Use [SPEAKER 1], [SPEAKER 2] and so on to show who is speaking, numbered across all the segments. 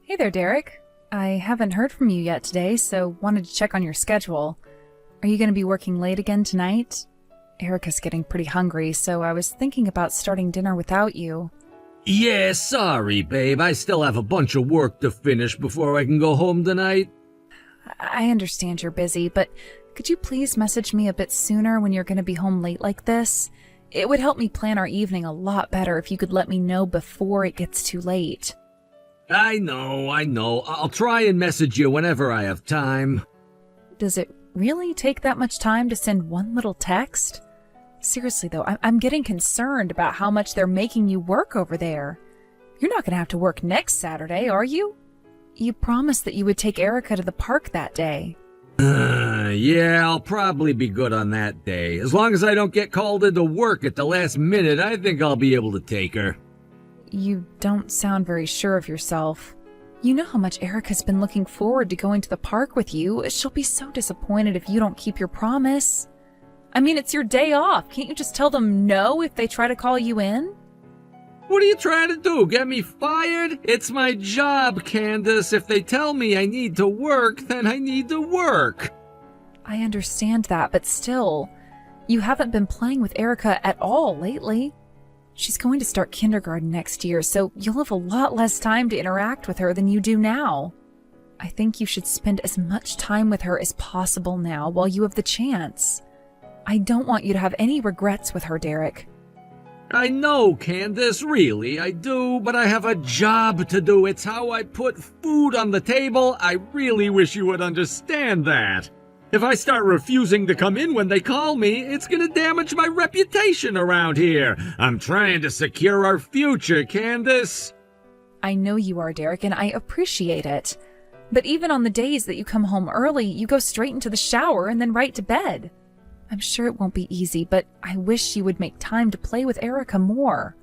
[SPEAKER 1] Hey there, Derek. I haven't heard from you yet today, so wanted to check on your schedule. Are you going to be working late again tonight? Erica's getting pretty hungry, so I was thinking about starting dinner without you.
[SPEAKER 2] Yeah, sorry, babe. I still have a bunch of work to finish before I can go home tonight.
[SPEAKER 1] I understand you're busy, but could you please message me a bit sooner when you're going to be home late like this? It would help me plan our evening a lot better if you could let me know before it gets too late.
[SPEAKER 2] I know. I'll try and message you whenever I have time.
[SPEAKER 1] Does it really take that much time to send one little text? Seriously, though, I'm getting concerned about how much they're making you work over there. You're not going to have to work next Saturday, are you? You promised that you would take Erica to the park that day.
[SPEAKER 2] Yeah, I'll probably be good on that day. As long as I don't get called into work at the last minute, I think I'll be able to take her.
[SPEAKER 1] You don't sound very sure of yourself. You know how much Erica's been looking forward to going to the park with you. She'll be so disappointed if you don't keep your promise. I mean, it's your day off. Can't you just tell them no if they try to call you in?
[SPEAKER 2] What are you trying to do, get me fired? It's my job, Candace. If they tell me I need to work, then I need to work.
[SPEAKER 1] I understand that, but still, you haven't been playing with Erica at all lately. She's going to start kindergarten next year, so you'll have a lot less time to interact with her than you do now. I think you should spend as much time with her as possible now while you have the chance. I don't want you to have any regrets with her, Derek.
[SPEAKER 2] I know, Candace, really, I do, but I have a job to do. It's how I put food on the table. I really wish you would understand that. If I start refusing to come in when they call me, it's gonna damage my reputation around here. I'm trying to secure our future, Candace.
[SPEAKER 1] I know you are, Derek, and I appreciate it. But even on the days that you come home early, you go straight into the shower and then right to bed. I'm sure it won't be easy, but I wish you would make time to play with Erica more.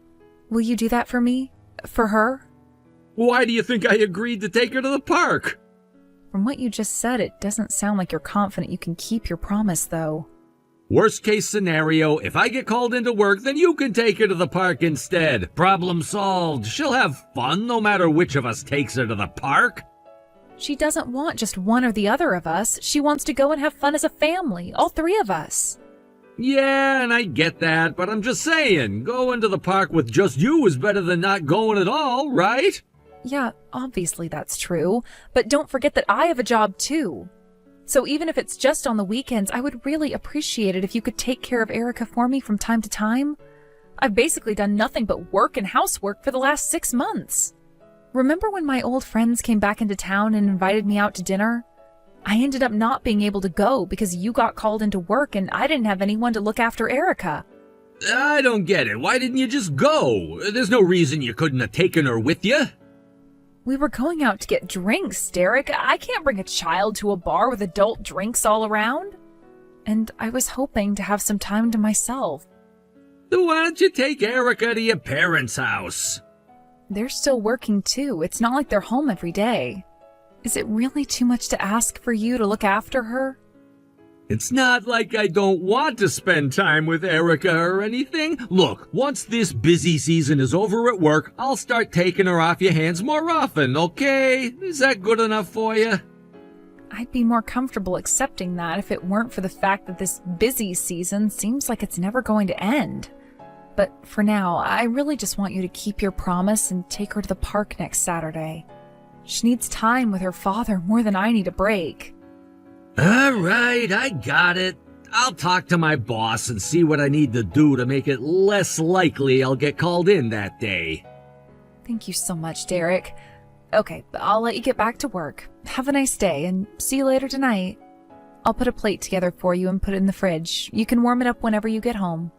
[SPEAKER 1] Will you do that for me? For her?
[SPEAKER 2] Why do you think I agreed to take her to the park?
[SPEAKER 1] From what you just said, it doesn't sound like you're confident you can keep your promise, though.
[SPEAKER 2] Worst case scenario, if I get called into work, then you can take her to the park instead. Problem solved. She'll have fun no matter which of us takes her to the park.
[SPEAKER 1] She doesn't want just one or the other of us. She wants to go and have fun as a family, all three of us.
[SPEAKER 2] Yeah, and I get that, but I'm just saying, going to the park with just you is better than not going at all, right?
[SPEAKER 1] Yeah, obviously that's true, but don't forget that I have a job too. So even if it's just on the weekends, I would really appreciate it if you could take care of Erica for me from time to time. I've basically done nothing but work and housework for the last 6 months. Remember when my old friends came back into town and invited me out to dinner? I ended up not being able to go because you got called into work and I didn't have anyone to look after Erica.
[SPEAKER 2] I don't get it. Why didn't you just go? There's no reason you couldn't have taken her with you.
[SPEAKER 1] We were going out to get drinks, Derek. I can't bring a child to a bar with adult drinks all around. And I was hoping to have some time to myself.
[SPEAKER 2] Then why don't you take Erica to your parents' house?
[SPEAKER 1] They're still working too. It's not like they're home every day. Is it really too much to ask for you to look after her?
[SPEAKER 2] It's not like I don't want to spend time with Erica or anything. Look, once this busy season is over at work, I'll start taking her off your hands more often, okay? Is that good enough for you?
[SPEAKER 1] I'd be more comfortable accepting that if it weren't for the fact that this busy season seems like it's never going to end. But for now, I really just want you to keep your promise and take her to the park next Saturday. She needs time with her father more than I need a break.
[SPEAKER 2] All right, I got it. I'll talk to my boss and see what I need to do to make it less likely I'll get called in that day.
[SPEAKER 1] Thank you so much, Derek. Okay, I'll let you get back to work. Have a nice day, and see you later tonight. I'll put a plate together for you and put it in the fridge. You can warm it up whenever you get home.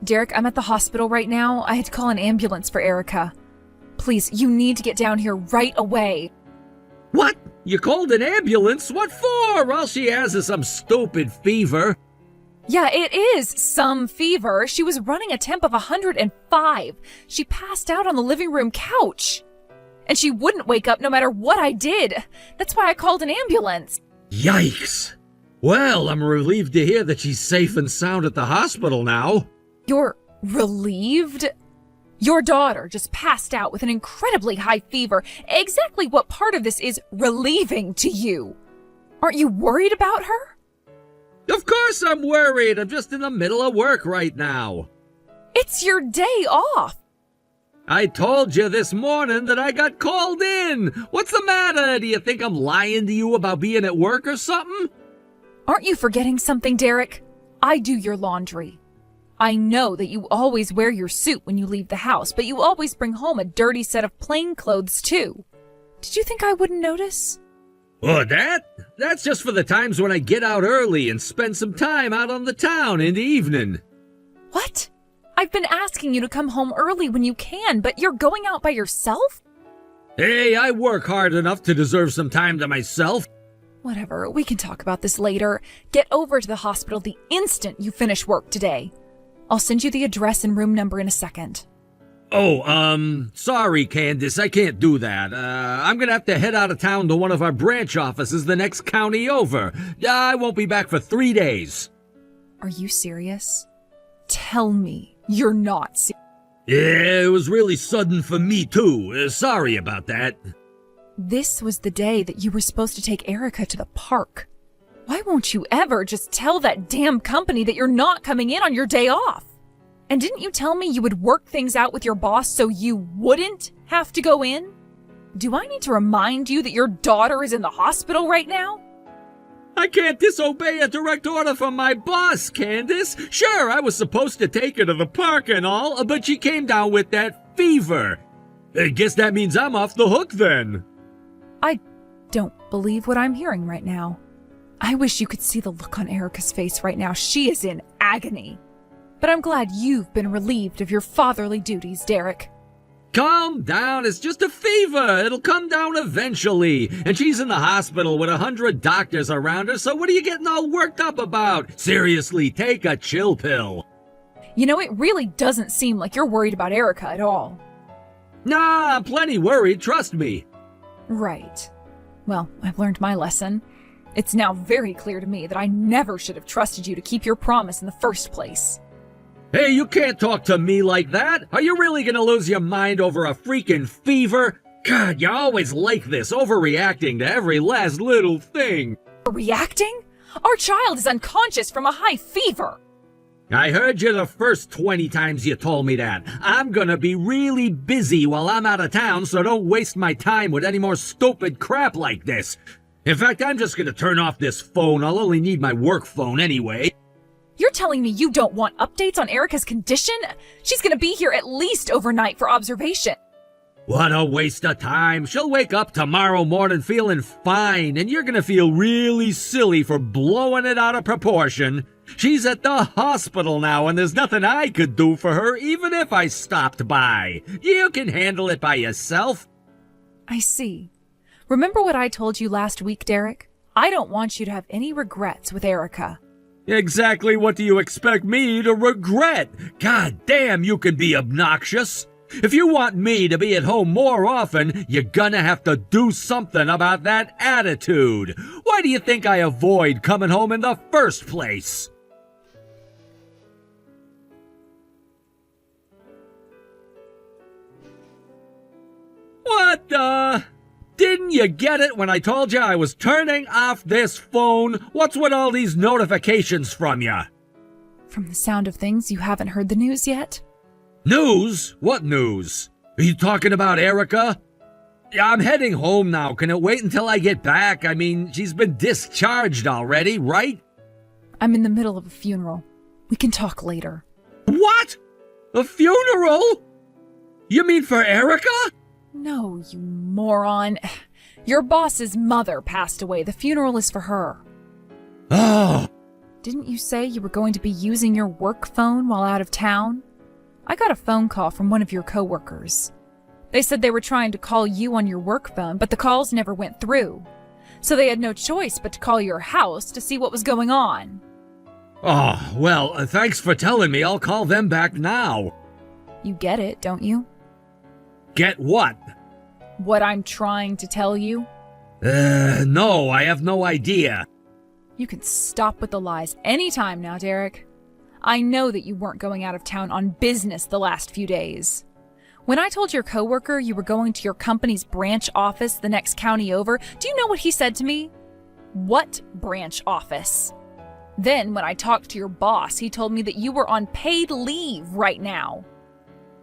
[SPEAKER 1] Derek, I'm at the hospital right now. I had to call an ambulance for Erica. Please, you need to get down here right away.
[SPEAKER 2] What? You called an ambulance? What for? All she has is some stupid fever.
[SPEAKER 1] Yeah, it is some fever. She was running a temp of 105. She passed out on the living room couch. And she wouldn't wake up no matter what I did. That's why I called an ambulance.
[SPEAKER 2] Yikes! Well, I'm relieved to hear that she's safe and sound at the hospital now.
[SPEAKER 1] You're relieved? Your daughter just passed out with an incredibly high fever. Exactly what part of this is relieving to you? Aren't you worried about her?
[SPEAKER 2] Of course I'm worried. I'm just in the middle of work right now.
[SPEAKER 1] It's your day off.
[SPEAKER 2] I told you this morning that I got called in. What's the matter? Do you think I'm lying to you about being at work or something?
[SPEAKER 1] Aren't you forgetting something, Derek? I do your laundry. I know that you always wear your suit when you leave the house, but you always bring home a dirty set of plain clothes, too. Did you think I wouldn't notice?
[SPEAKER 2] Oh, that's just for the times when I get out early and spend some time out on the town in the evening.
[SPEAKER 1] What? I've been asking you to come home early when you can, but you're going out by yourself?
[SPEAKER 2] Hey, I work hard enough to deserve some time to myself.
[SPEAKER 1] Whatever, we can talk about this later. Get over to the hospital the instant you finish work today. I'll send you the address and room number in a second.
[SPEAKER 2] Oh, sorry, Candace, I can't do that. I'm gonna have to head out of town to one of our branch offices the next county over. I won't be back for 3 days.
[SPEAKER 1] Are you serious? Tell me you're not serious.
[SPEAKER 2] Yeah, it was really sudden for me, too. Sorry about that.
[SPEAKER 1] This was the day that you were supposed to take Erica to the park. Why won't you ever just tell that damn company that you're not coming in on your day off? And didn't you tell me you would work things out with your boss so you wouldn't have to go in? Do I need to remind you that your daughter is in the hospital right now?
[SPEAKER 2] I can't disobey a direct order from my boss, Candace. Sure, I was supposed to take her to the park and all, but she came down with that fever. I guess that means I'm off the hook then.
[SPEAKER 1] I don't believe what I'm hearing right now. I wish you could see the look on Erica's face right now. She is in agony. But I'm glad you've been relieved of your fatherly duties, Derek.
[SPEAKER 2] Calm down, it's just a fever. It'll come down eventually. And she's in the hospital with 100 doctors around her, so what are you getting all worked up about? Seriously, take a chill pill.
[SPEAKER 1] You know, it really doesn't seem like you're worried about Erica at all.
[SPEAKER 2] Nah, I'm plenty worried, trust me.
[SPEAKER 1] Right. Well, I've learned my lesson. It's now very clear to me that I never should have trusted you to keep your promise in the first place.
[SPEAKER 2] Hey, you can't talk to me like that. Are you really gonna lose your mind over a freaking fever? God, you're always like this, overreacting to every last little thing.
[SPEAKER 1] Reacting? Our child is unconscious from a high fever.
[SPEAKER 2] I heard you the first 20 times you told me that. I'm gonna be really busy while I'm out of town, so don't waste my time with any more stupid crap like this. In fact, I'm just gonna turn off this phone. I'll only need my work phone anyway.
[SPEAKER 1] You're telling me you don't want updates on Erica's condition? She's gonna be here at least overnight for observation.
[SPEAKER 2] What a waste of time. She'll wake up tomorrow morning feeling fine, and you're gonna feel really silly for blowing it out of proportion. She's at the hospital now, and there's nothing I could do for her, even if I stopped by. You can handle it by yourself.
[SPEAKER 1] I see. Remember what I told you last week, Derek? I don't want you to have any regrets with Erica.
[SPEAKER 2] Exactly what do you expect me to regret? God damn, you can be obnoxious. If you want me to be at home more often, you're gonna have to do something about that attitude. Why do you think I avoid coming home in the first place? What the? Didn't you get it when I told you I was turning off this phone? What's with all these notifications from you?
[SPEAKER 1] From the sound of things, you haven't heard the news yet?
[SPEAKER 2] News? What news? Are you talking about Erica? Yeah, I'm heading home now. Can it wait until I get back? I mean, she's been discharged already, right?
[SPEAKER 1] I'm in the middle of a funeral. We can talk later.
[SPEAKER 2] What? A funeral? You mean for Erica?
[SPEAKER 1] No, you moron. Your boss's mother passed away. The funeral is for her.
[SPEAKER 2] Oh.
[SPEAKER 1] Didn't you say you were going to be using your work phone while out of town? I got a phone call from one of your coworkers. They said they were trying to call you on your work phone, but the calls never went through. So they had no choice but to call your house to see what was going on.
[SPEAKER 2] Oh, well, thanks for telling me. I'll call them back now.
[SPEAKER 1] You get it, don't you?
[SPEAKER 2] Get what?
[SPEAKER 1] What I'm trying to tell you?
[SPEAKER 2] No, I have no idea.
[SPEAKER 1] You can stop with the lies anytime now, Derek. I know that you weren't going out of town on business the last few days. When I told your coworker you were going to your company's branch office the next county over, do you know what he said to me? What branch office? Then when I talked to your boss, he told me that you were on paid leave right now.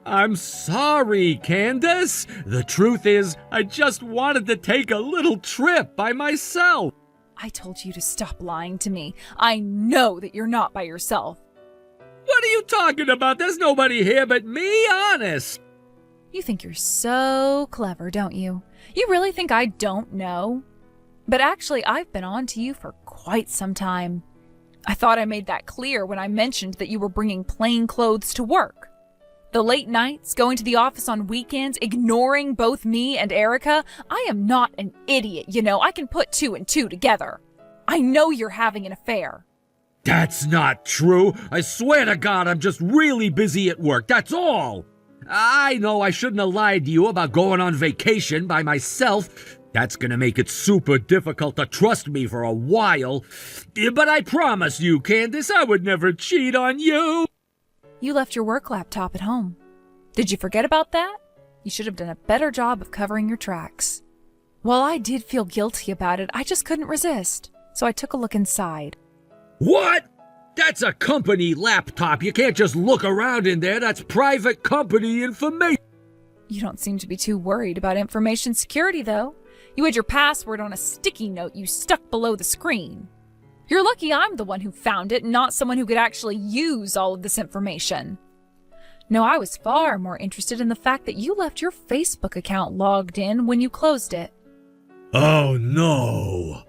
[SPEAKER 2] I'm sorry, Candace. The truth is, I just wanted to take a little trip by myself.
[SPEAKER 1] I told you to stop lying to me. I know that you're not by yourself.
[SPEAKER 2] What are you talking about? There's nobody here but me, honest.
[SPEAKER 1] You think you're so clever, don't you? You really think I don't know? But actually, I've been on to you for quite some time. I thought I made that clear when I mentioned that you were bringing plain clothes to work. The late nights, going to the office on weekends, ignoring both me and Erica. I am not an idiot, you know. I can put two and two together. I know you're having an affair.
[SPEAKER 2] That's not true. I swear to God, I'm just really busy at work, that's all. I know I shouldn't have lied to you about going on vacation by myself. That's gonna make it super difficult to trust me for a while. But I promise you, Candace, I would never cheat on you.
[SPEAKER 1] You left your work laptop at home. Did you forget about that? You should have done a better job of covering your tracks. While I did feel guilty about it, I just couldn't resist. So I took a look inside.
[SPEAKER 2] What? That's a company laptop. You can't just look around in there. That's private company information.
[SPEAKER 1] You don't seem to be too worried about information security, though. You had your password on a sticky note you stuck below the screen. You're lucky I'm the one who found it, not someone who could actually use all of this information. No, I was far more interested in the fact that you left your Facebook account logged in when you closed it.
[SPEAKER 2] Oh, no.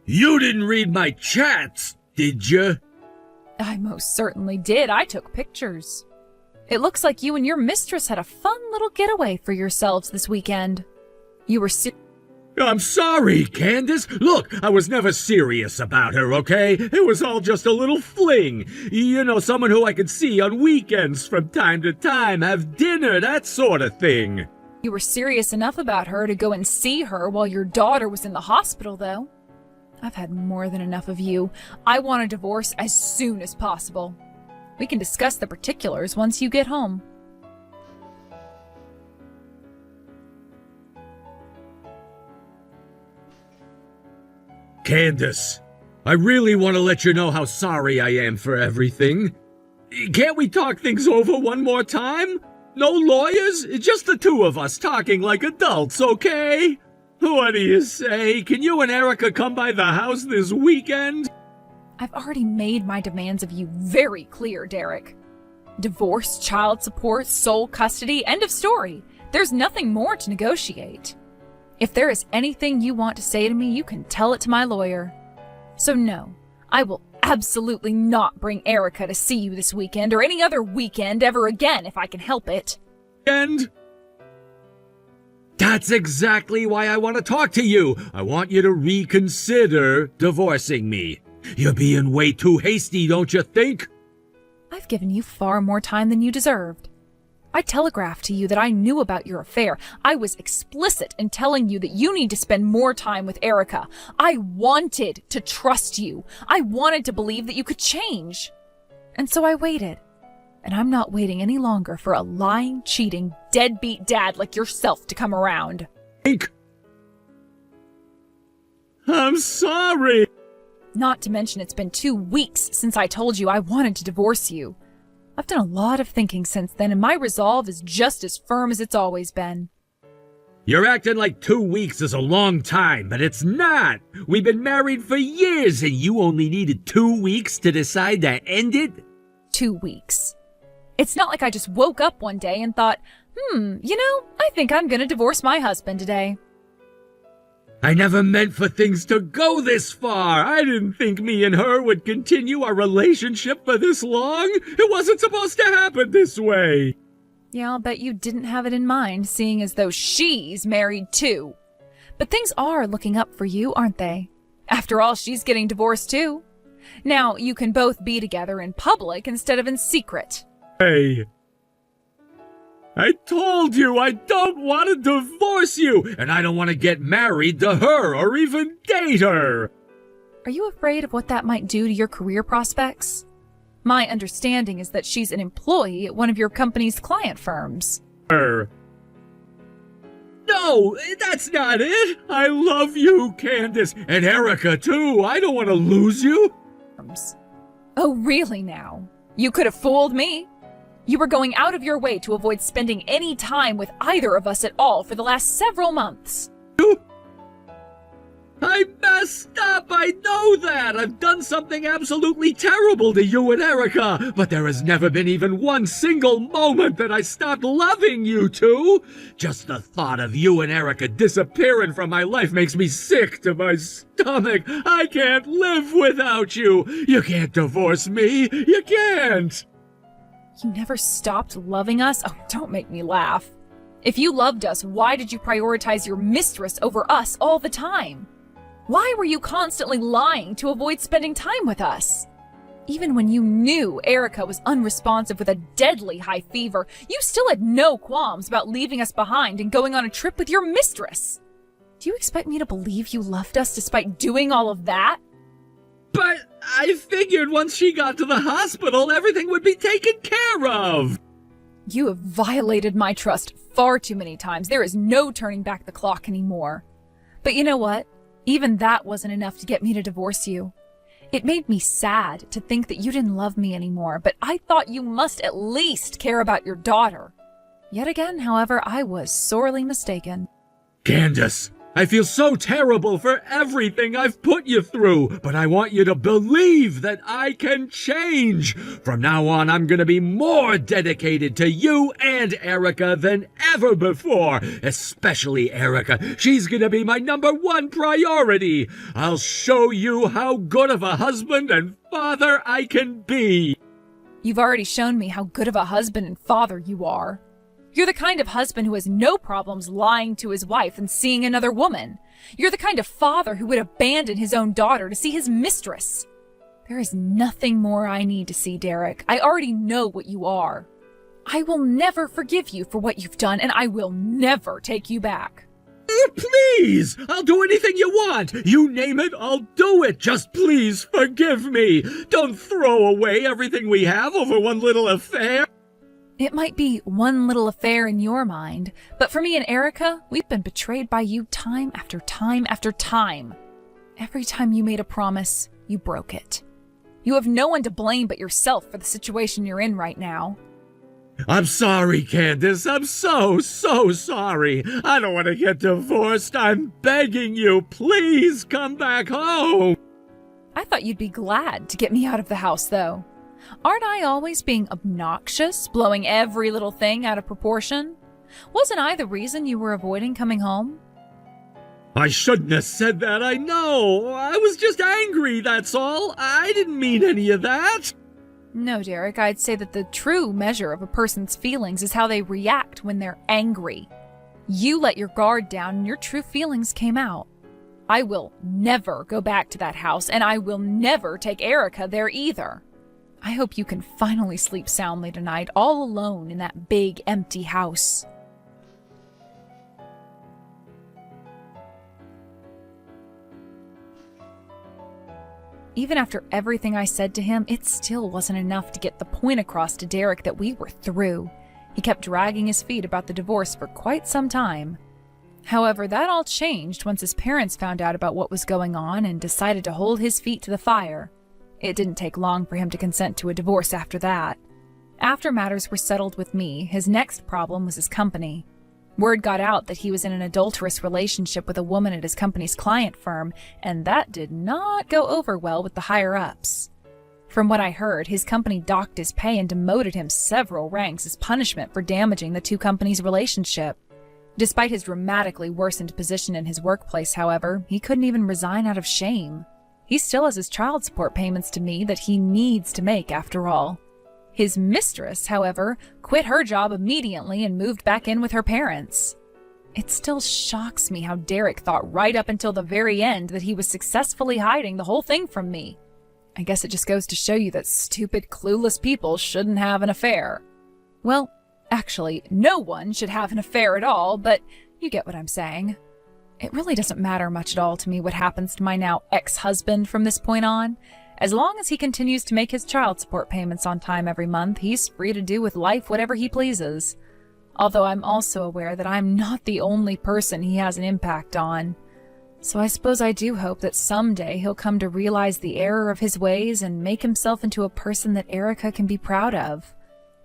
[SPEAKER 2] You didn't read my chats, did you?
[SPEAKER 1] I most certainly did. I took pictures. It looks like you and your mistress had a fun little getaway for yourselves this weekend. You were
[SPEAKER 2] I'm sorry, Candace. Look, I was never serious about her, okay? It was all just a little fling. You know, someone who I could see on weekends from time to time, have dinner, that sort of thing.
[SPEAKER 1] You were serious enough about her to go and see her while your daughter was in the hospital, though. I've had more than enough of you. I want a divorce as soon as possible. We can discuss the particulars once you get home.
[SPEAKER 2] Candace, I really want to let you know how sorry I am for everything. Can't we talk things over one more time? No lawyers? Just the two of us talking like adults, okay? What do you say? Can you and Erica come by the house this weekend?
[SPEAKER 1] I've already made my demands of you very clear, Derek. Divorce, child support, sole custody, end of story. There's nothing more to negotiate. If there is anything you want to say to me, you can tell it to my lawyer. So no, I will absolutely not bring Erica to see you this weekend or any other weekend ever again if I can help it.
[SPEAKER 2] And that's exactly why I want to talk to you. I want you to reconsider divorcing me. You're being way too hasty, don't you think?
[SPEAKER 1] I've given you far more time than you deserved. I telegraphed to you that I knew about your affair. I was explicit in telling you that you need to spend more time with Erica. I wanted to trust you. I wanted to believe that you could change. And so I waited. And I'm not waiting any longer for a lying, cheating, deadbeat dad like yourself to come around.
[SPEAKER 2] I'm sorry.
[SPEAKER 1] Not to mention it's been 2 weeks since I told you I wanted to divorce you. I've done a lot of thinking since then, and my resolve is just as firm as it's always been.
[SPEAKER 2] You're acting like 2 weeks is a long time, but it's not. We've been married for years, and you only needed 2 weeks to decide to end it?
[SPEAKER 1] 2 weeks. It's not like I just woke up one day and thought, I think I'm gonna divorce my husband today.
[SPEAKER 2] I never meant for things to go this far. I didn't think me and her would continue our relationship for this long. It wasn't supposed to happen this way.
[SPEAKER 1] Yeah, I'll bet you didn't have it in mind, seeing as though she's married too. But things are looking up for you, aren't they? After all, she's getting divorced too. Now, you can both be together in public instead of in secret.
[SPEAKER 2] Hey, I told you I don't want to divorce you, and I don't want to get married to her or even date her.
[SPEAKER 1] Are you afraid of what that might do to your career prospects? My understanding is that she's an employee at one of your company's client firms.
[SPEAKER 2] No, that's not it. I love you, Candace, and Erica too. I don't want to lose you.
[SPEAKER 1] Oh, really now? You could have fooled me. You were going out of your way to avoid spending any time with either of us at all for the last several months.
[SPEAKER 2] I messed up. I know that. I've done something absolutely terrible to you and Erica, but there has never been even one single moment that I stopped loving you two. Just the thought of you and Erica disappearing from my life makes me sick to my stomach. I can't live without you. You can't divorce me. You can't.
[SPEAKER 1] You never stopped loving us? Oh, don't make me laugh. If you loved us, why did you prioritize your mistress over us all the time? Why were you constantly lying to avoid spending time with us? Even when you knew Erica was unresponsive with a deadly high fever, you still had no qualms about leaving us behind and going on a trip with your mistress. Do you expect me to believe you loved us despite doing all of that?
[SPEAKER 2] But I figured once she got to the hospital, everything would be taken care of.
[SPEAKER 1] You have violated my trust far too many times. There is no turning back the clock anymore. But you know what? Even that wasn't enough to get me to divorce you. It made me sad to think that you didn't love me anymore, but I thought you must at least care about your daughter. Yet again, however, I was sorely mistaken.
[SPEAKER 2] Candace, I feel so terrible for everything I've put you through, but I want you to believe that I can change. From now on, I'm going to be more dedicated to you and Erica than ever before, especially Erica. She's going to be my #1 priority. I'll show you how good of a husband and father I can be.
[SPEAKER 1] You've already shown me how good of a husband and father you are. You're the kind of husband who has no problems lying to his wife and seeing another woman. You're the kind of father who would abandon his own daughter to see his mistress. There is nothing more I need to see, Derek. I already know what you are. I will never forgive you for what you've done, and I will never take you back.
[SPEAKER 2] Please, I'll do anything you want. You name it, I'll do it. Just please forgive me. Don't throw away everything we have over one little affair.
[SPEAKER 1] It might be one little affair in your mind, but for me and Erica, we've been betrayed by you time after time after time. Every time you made a promise, you broke it. You have no one to blame but yourself for the situation you're in right now.
[SPEAKER 2] I'm sorry, Candace. I'm so sorry. I don't want to get divorced. I'm begging you. Please come back home.
[SPEAKER 1] I thought you'd be glad to get me out of the house, though. Aren't I always being obnoxious, blowing every little thing out of proportion? Wasn't I the reason you were avoiding coming home?
[SPEAKER 2] I shouldn't have said that, I know. I was just angry, that's all. I didn't mean any of that.
[SPEAKER 1] No, Derek, I'd say that the true measure of a person's feelings is how they react when they're angry. You let your guard down and your true feelings came out. I will never go back to that house, and I will never take Erica there either. I hope you can finally sleep soundly tonight, all alone in that big, empty house. Even after everything I said to him, it still wasn't enough to get the point across to Derek that we were through. He kept dragging his feet about the divorce for quite some time. However, that all changed once his parents found out about what was going on and decided to hold his feet to the fire. It didn't take long for him to consent to a divorce after that. After matters were settled with me, his next problem was his company. Word got out that he was in an adulterous relationship with a woman at his company's client firm, and that did not go over well with the higher-ups. From what I heard, his company docked his pay and demoted him several ranks as punishment for damaging the two companies' relationship. Despite his dramatically worsened position in his workplace, however, he couldn't even resign out of shame. He still has his child support payments to me that he needs to make after all. His mistress, however, quit her job immediately and moved back in with her parents. It still shocks me how Derek thought right up until the very end that he was successfully hiding the whole thing from me. I guess it just goes to show you that stupid, clueless people shouldn't have an affair. Well, actually, no one should have an affair at all, but you get what I'm saying. It really doesn't matter much at all to me what happens to my now ex-husband from this point on. As long as he continues to make his child support payments on time every month, he's free to do with life whatever he pleases. Although I'm also aware that I'm not the only person he has an impact on. So I suppose I do hope that someday he'll come to realize the error of his ways and make himself into a person that Erica can be proud of.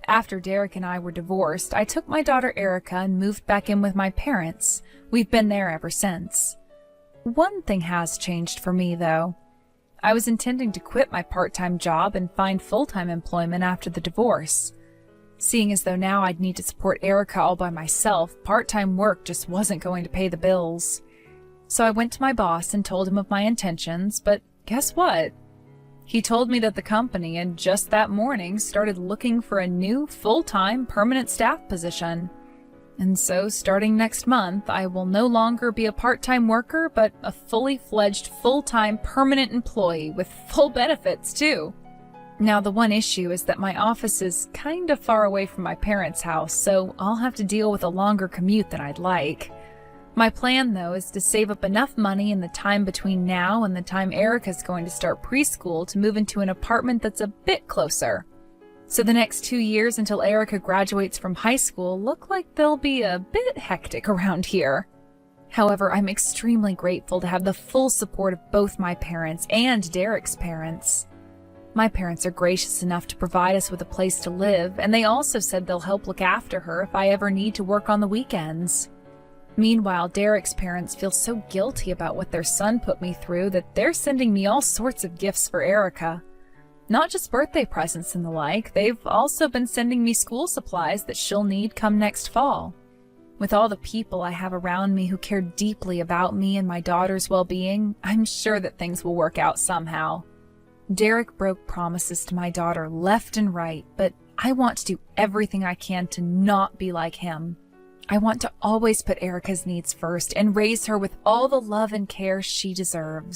[SPEAKER 1] After Derek and I were divorced, I took my daughter Erica and moved back in with my parents. We've been there ever since. One thing has changed for me, though. I was intending to quit my part-time job and find full-time employment after the divorce. Seeing as though now I'd need to support Erica all by myself, part-time work just wasn't going to pay the bills. So I went to my boss and told him of my intentions, but guess what? He told me that the company had just that morning started looking for a new full-time permanent staff position. And so starting next month, I will no longer be a part-time worker, but a fully fledged full-time permanent employee with full benefits too. Now the one issue is that my office is kind of far away from my parents' house, so I'll have to deal with a longer commute than I'd like. My plan, though, is to save up enough money in the time between now and the time Erica's going to start preschool to move into an apartment that's a bit closer. So the next 2 years until Erica graduates from high school look like they'll be a bit hectic around here. However, I'm extremely grateful to have the full support of both my parents and Derek's parents. My parents are gracious enough to provide us with a place to live, and they also said they'll help look after her if I ever need to work on the weekends. Meanwhile, Derek's parents feel so guilty about what their son put me through that they're sending me all sorts of gifts for Erica. Not just birthday presents and the like, they've also been sending me school supplies that she'll need come next fall. With all the people I have around me who care deeply about me and my daughter's well-being, I'm sure that things will work out somehow. Derek broke promises to my daughter left and right, but I want to do everything I can to not be like him. I want to always put Erica's needs first and raise her with all the love and care she deserves.